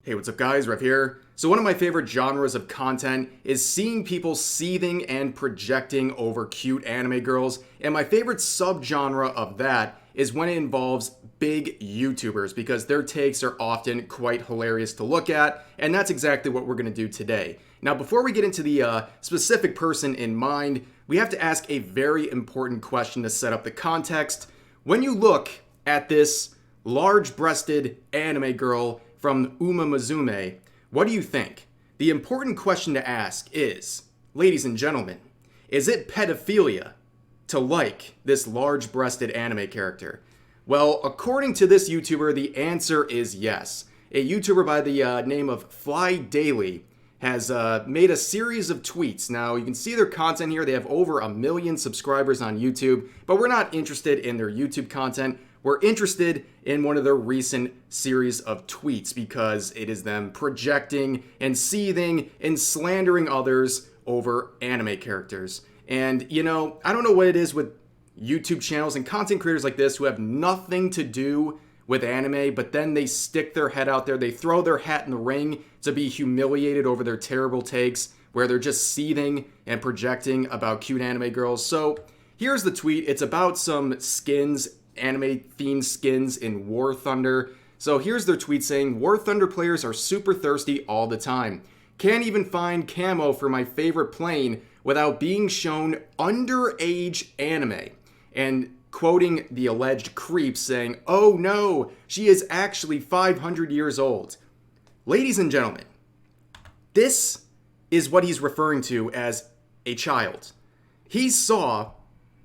Hey, what's up guys, Rev here. So one of my favorite genres of content is seeing people seething and projecting over cute anime girls, and my favorite subgenre of that is when it involves big YouTubers because their takes are often quite hilarious to look at, and that's exactly what we're going to do today. Now before we get into the specific person in mind, we have to ask a very important question to set up the context. When you look at this large-breasted anime girl from Uma Musume, what do you think? The important question to ask is, ladies and gentlemen, is it pedophilia to like this large-breasted anime character? Well, according to this YouTuber, the answer is yes. A YouTuber by the name of Fly Daily has made a series of tweets. Now, you can see their content here. They have over 1 million subscribers on YouTube, but we're not interested in their YouTube content. We're interested in one of their recent series of tweets because it is them projecting and seething and slandering others over anime characters. And, you know, I don't know what it is with YouTube channels and content creators like this who have nothing to do with anime, but then they stick their head out there, they throw their hat in the ring to be humiliated over their terrible takes where they're just seething and projecting about cute anime girls. So here's the tweet. It's about some skins, anime-themed skins in War Thunder. So here's their tweet saying, War Thunder players are super thirsty all the time. Can't even find camo for my favorite plane without being shown underage anime. And quoting the alleged creep saying, oh no, she is actually 500 years old. Ladies and gentlemen, this is what he's referring to as a child. He saw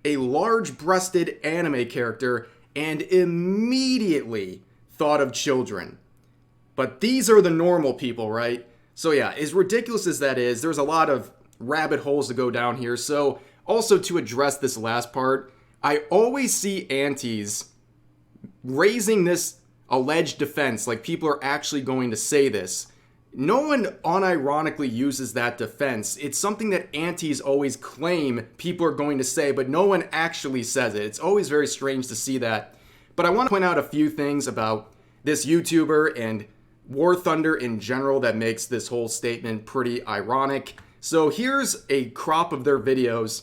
a large-breasted anime character and immediately thought of children. But these are the normal people, right? So yeah, as ridiculous as that is, there's a lot of rabbit holes to go down here. So also to address this last part, I always see aunties raising this alleged defense, like people are actually going to say this. No one unironically uses that defense. It's something that aunties always claim people are going to say, but no one actually says it. It's always very strange to see that. But I want to point out a few things about this YouTuber and War Thunder in general that makes this whole statement pretty ironic. So here's a crop of their videos,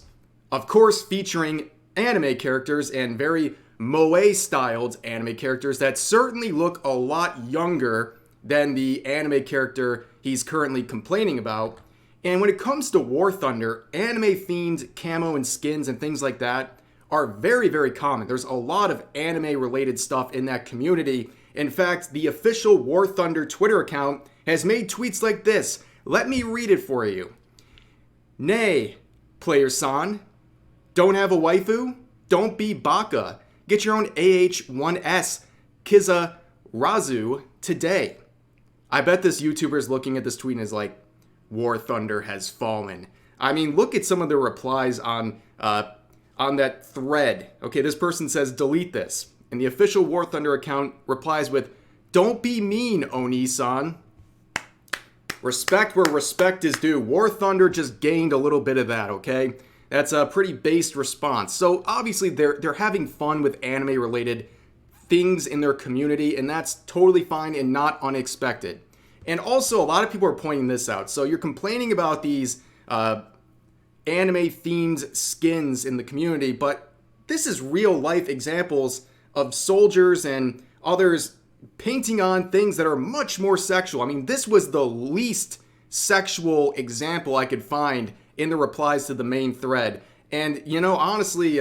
of course featuring anime characters and very moe-styled anime characters that certainly look a lot younger than the anime character he's currently complaining about. And when it comes to War Thunder, anime-themed camo and skins and things like that are very, very common. There's a lot of anime-related stuff in that community. In fact, the official War Thunder Twitter account has made tweets like this. Let me read it for you. Nay, player-san. Don't have a waifu? Don't be baka. Get your own AH1S Kizarazu today. I bet this YouTuber is looking at this tweet and is like, War Thunder has fallen. I mean, look at some of the replies on that thread. Okay, this person says, delete this. And the official War Thunder account replies with, don't be mean, Oni-san. Respect where respect is due. War Thunder just gained a little bit of that, okay? That's a pretty based response. So obviously they're having fun with anime-related things in their community, and that's totally fine and not unexpected. And also, a lot of people are pointing this out. So you're complaining about these anime-themed skins in the community, but this is real-life examples of soldiers and others painting on things that are much more sexual. I mean, this was the least sexual example I could find in the replies to the main thread. And, you know, honestly,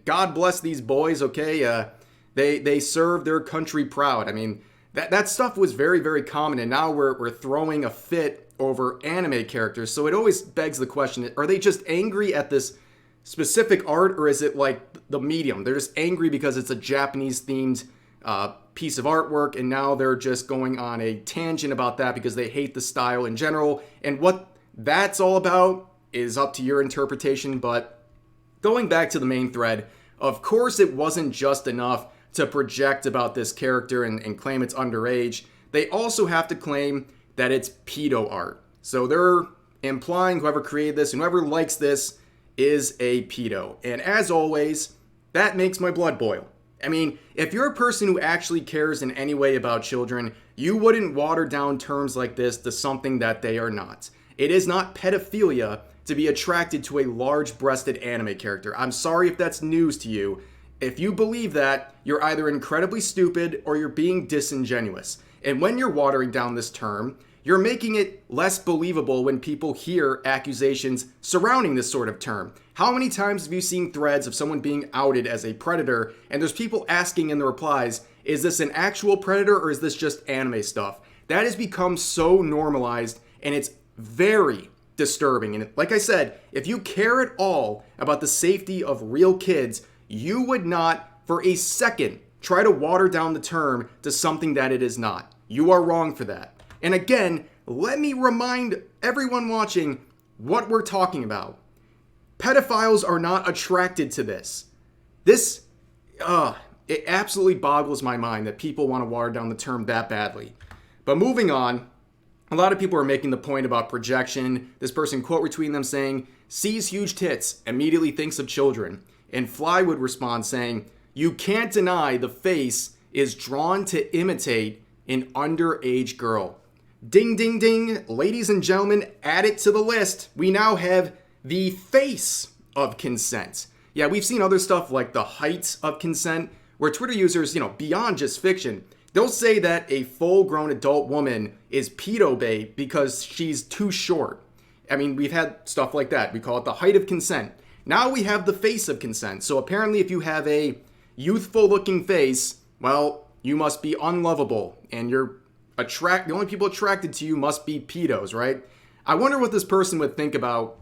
God bless these boys, okay? They serve their country proud. I mean, that stuff was very, very common, and now we're throwing a fit over anime characters. So it always begs the question, are they just angry at this specific art, or is it like the medium? They're just angry because it's a Japanese-themed piece of artwork, and now they're just going on a tangent about that because they hate the style in general. And what that's all about is up to your interpretation. But going back to the main thread, of course it wasn't just enough to project about this character and claim it's underage. They also have to claim that it's pedo art. So they're implying whoever created this and whoever likes this is a pedo. And as always, that makes my blood boil. I mean, if you're a person who actually cares in any way about children, you wouldn't water down terms like this to something that they are not. It is not pedophilia to be attracted to a large-breasted anime character. I'm sorry if that's news to you. If you believe that, you're either incredibly stupid or you're being disingenuous. And when you're watering down this term, you're making it less believable when people hear accusations surrounding this sort of term. How many times have you seen threads of someone being outed as a predator, and there's people asking in the replies, is this an actual predator or is this just anime stuff? That has become so normalized, and it's very disturbing. And like I said, if you care at all about the safety of real kids, you would not for a second try to water down the term to something that it is not. You are wrong for that. And again, let me remind everyone watching what we're talking about. Pedophiles are not attracted to this. It absolutely boggles my mind that people want to water down the term that badly. But moving on, a lot of people are making the point about projection. This person quote retweeting them saying, sees huge tits, immediately thinks of children. And Fly would respond saying, you can't deny the face is drawn to imitate an underage girl. Ding, ding, ding. Ladies and gentlemen, add it to the list. We now have the face of consent. Yeah, we've seen other stuff like the height of consent, where Twitter users, beyond just fiction, they'll say that a full-grown adult woman is pedo bait because she's too short. I mean, we've had stuff like that. We call it the height of consent. Now we have the face of consent. So apparently if you have a youthful-looking face, well, you must be unlovable, and the only people attracted to you must be pedos, right? I wonder what this person would think about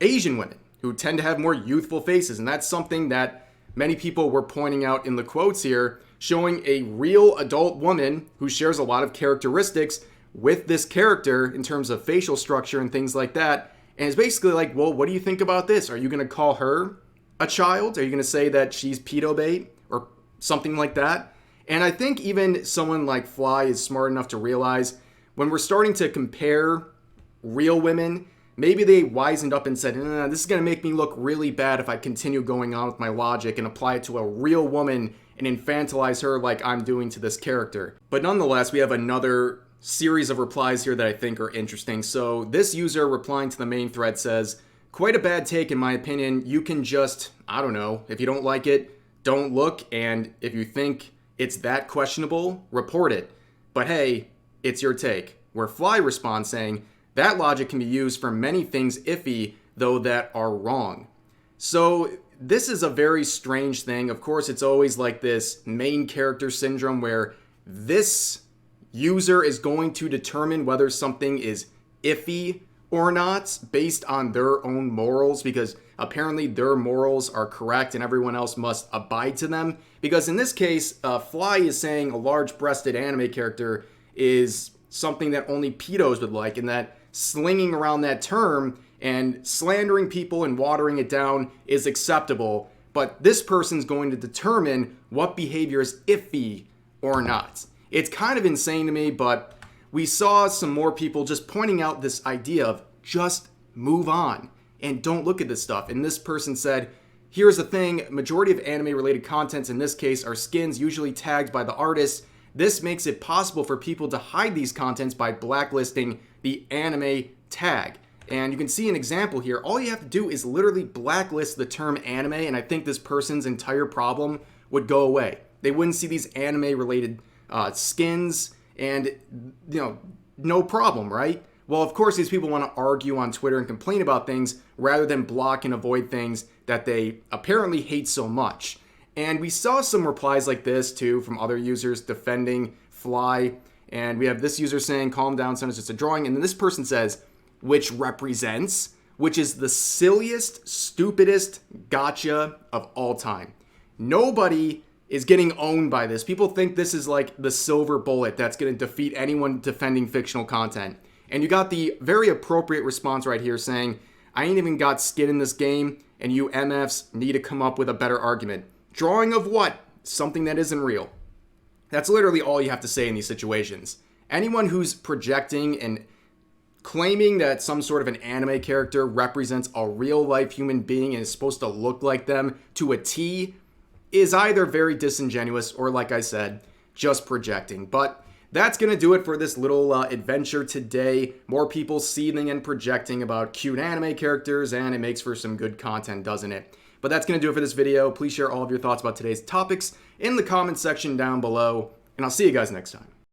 Asian women who tend to have more youthful faces, and that's something that many people were pointing out in the quotes here, showing a real adult woman who shares a lot of characteristics with this character in terms of facial structure and things like that. And it's basically like, well, what do you think about this? Are you going to call her a child? Are you going to say that she's pedo bait or something like that? And I think even someone like Fly is smart enough to realize when we're starting to compare real women, maybe they wisened up and said, this is going to make me look really bad if I continue going on with my logic and apply it to a real woman and infantilize her like I'm doing to this character. But nonetheless, we have another series of replies here that I think are interesting. So this user replying to the main thread says, quite a bad take in my opinion. You can just, if you don't like it, don't look. And if you think it's that questionable, report it. But hey, it's your take. Where Fly responds saying, that logic can be used for many things iffy, though that are wrong. So this is a very strange thing. Of course, it's always like this main character syndrome where this user is going to determine whether something is iffy or not based on their own morals, because apparently their morals are correct and everyone else must abide to them. Because in this case, Fly is saying a large-breasted anime character is something that only pedos would like, and that slinging around that term and slandering people and watering it down is acceptable. But this person's going to determine what behavior is iffy or not. It's kind of insane to me, but we saw some more people just pointing out this idea of just move on and don't look at this stuff. And this person said, here's the thing, majority of anime-related contents in this case are skins usually tagged by the artist. This makes it possible for people to hide these contents by blacklisting the anime tag. And you can see an example here. All you have to do is literally blacklist the term anime, and I think this person's entire problem would go away. They wouldn't see these anime-related skins, and no problem, right? Well, of course, these people want to argue on Twitter and complain about things rather than block and avoid things that they apparently hate so much. And we saw some replies like this too from other users defending Fly. And we have this user saying, calm down, son, it's just a drawing. And then this person says, which represents, which is the silliest, stupidest gotcha of all time. Nobody is getting owned by this. People think this is like the silver bullet that's going to defeat anyone defending fictional content. And you got the very appropriate response right here saying, I ain't even got skin in this game, and you MFs need to come up with a better argument. Drawing of what? Something that isn't real. That's literally all you have to say in these situations. Anyone who's projecting and claiming that some sort of an anime character represents a real-life human being and is supposed to look like them to a T is either very disingenuous or, like I said, just projecting. But that's going to do it for this little adventure today. More people seething and projecting about cute anime characters, and it makes for some good content, doesn't it? But that's going to do it for this video. Please share all of your thoughts about today's topics in the comment section down below, and I'll see you guys next time.